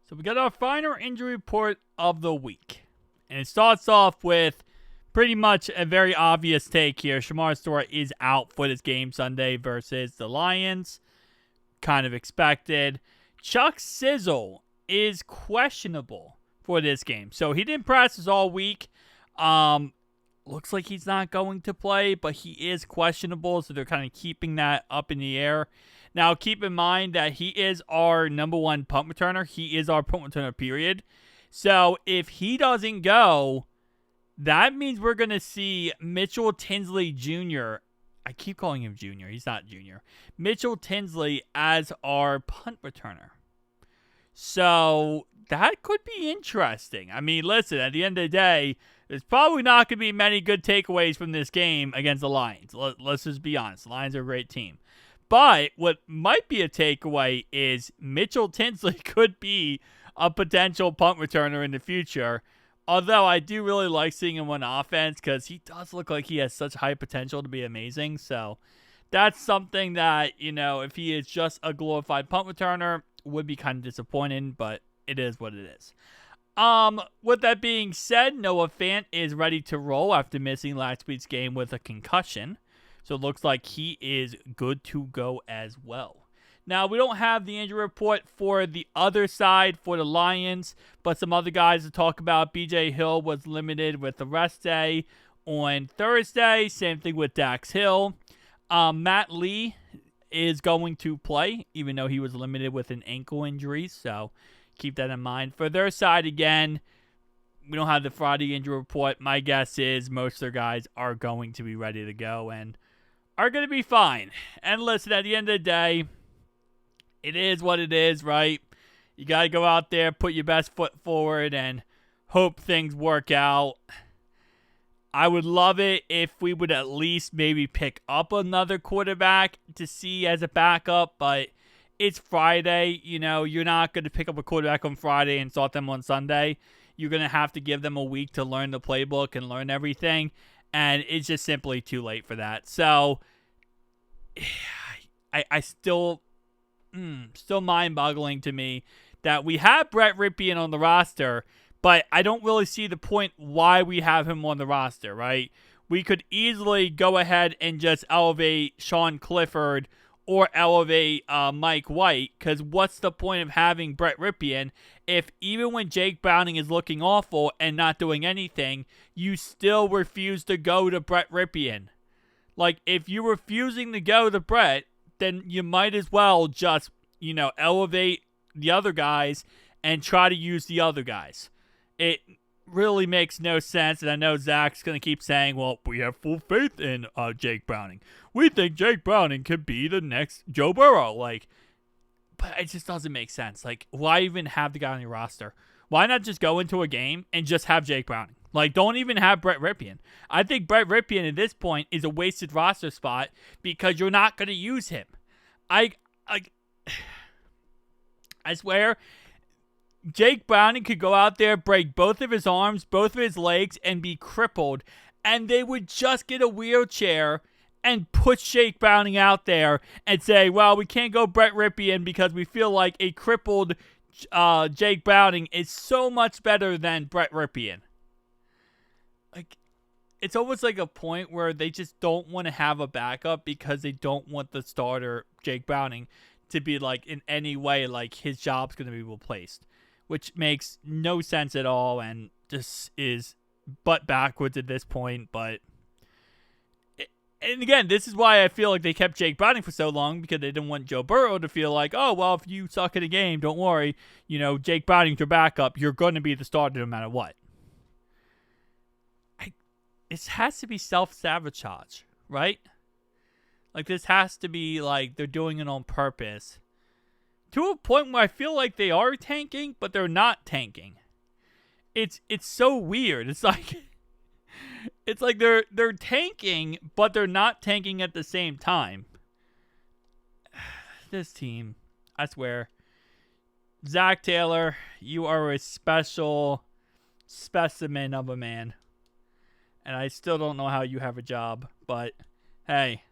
So we got our final injury report of the week. And it starts off with pretty much a very obvious take here. Shamar Stewart is out for this game Sunday versus the Lions. Kind of expected. Chuck Sizzle is questionable for this game. So he didn't practice all week. Looks like he's not going to play, but he is questionable. So they're kind of keeping that up in the air. Now, keep in mind that he is our number one punt returner. He is our punt returner, period. So if he doesn't go, that means we're going to see Mitchell Tinsley Jr. I keep calling him Junior. He's not Junior. Mitchell Tinsley as our punt returner. So that could be interesting. I mean, listen, at the end of the day, there's probably not going to be many good takeaways from this game against the Lions. Let's just be honest. The Lions are a great team. But what might be a takeaway is Mitchell Tinsley could be a potential punt returner in the future. Although I do really like seeing him on offense because he does look like he has such high potential to be amazing. So that's something that, if he is just a glorified punt returner, would be kind of disappointing, but it is what it is. With that being said, Noah Fant is ready to roll after missing last week's game with a concussion. So it looks like he is good to go as well. Now, we don't have the injury report for the other side for the Lions, but some other guys to talk about. B.J. Hill was limited with the rest day on Thursday. Same thing with Dax Hill. Matt Lee is going to play, even though he was limited with an ankle injury. So keep that in mind. For their side, again, we don't have the Friday injury report. My guess is most of their guys are going to be ready to go and are going to be fine. And listen, at the end of the day, it is what it is, right? You got to go out there, put your best foot forward, and hope things work out. I would love it if we would at least maybe pick up another quarterback to see as a backup, but it's Friday. You're not going to pick up a quarterback on Friday and start them on Sunday. You're going to have to give them a week to learn the playbook and learn everything, and it's just simply too late for that. So I still mind-boggling to me that we have Brett Ripien on the roster, but I don't really see the point why we have him on the roster, right? We could easily go ahead and just elevate Sean Clifford or elevate Mike White, because what's the point of having Brett Ripien if even when Jake Browning is looking awful and not doing anything, you still refuse to go to Brett Ripien? Like, if you're refusing to go to Brett, then you might as well just, elevate the other guys and try to use the other guys. It really makes no sense, and I know Zach's going to keep saying, well, we have full faith in Jake Browning. We think Jake Browning could be the next Joe Burrow. But it just doesn't make sense. Why even have the guy on your roster? Why not just go into a game and just have Jake Browning? Don't even have Brett Ripien. I think Brett Ripien at this point is a wasted roster spot because you're not going to use him. I swear, Jake Browning could go out there, break both of his arms, both of his legs, and be crippled, and they would just get a wheelchair and put Jake Browning out there and say, well, we can't go Brett Ripien because we feel like a crippled Jake Browning is so much better than Brett Ripien. It's almost like a point where they just don't want to have a backup because they don't want the starter, Jake Browning, to be in any way his job's going to be replaced, which makes no sense at all and just is butt backwards at this point. But and again, this is why I feel like they kept Jake Browning for so long, because they didn't want Joe Burrow to feel like, oh, well, if you suck at a game, don't worry, Jake Browning's your backup, you're going to be the starter no matter what. It has to be self-sabotage, right? This has to be they're doing it on purpose. To a point where I feel like they are tanking, but they're not tanking. It's so weird. It's like they're tanking, but they're not tanking at the same time. This team, I swear. Zach Taylor, you are a special specimen of a man. And I still don't know how you have a job, but hey,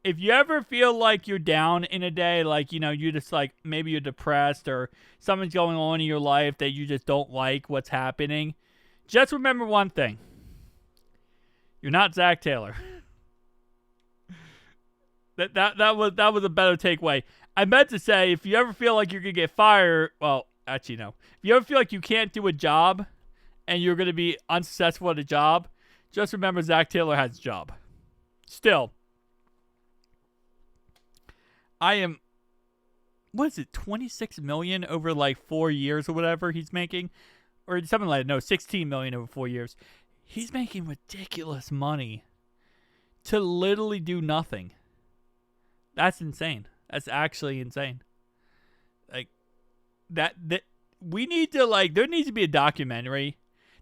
if you ever feel like you're down in a day, like, you just like, maybe you're depressed or something's going on in your life that you just don't like what's happening, just remember one thing. You're not Zach Taylor. That was a better takeaway. I meant to say, if you ever feel like you're going to get fired, well, actually, no. If you ever feel like you can't do a job and you're going to be unsuccessful at a job, just remember Zach Taylor has a job. Still, I am, what is it, $26 million over like 4 years or whatever he's making? Or something like that. No, $16 million over 4 years. He's making ridiculous money to literally do nothing. That's insane. That's actually insane. Like, that we need to, like, there needs to be a documentary.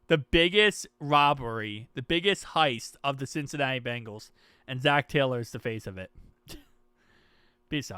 The biggest robbery, the biggest heist of the Cincinnati Bengals. And Zach Taylor is the face of it. Peace out.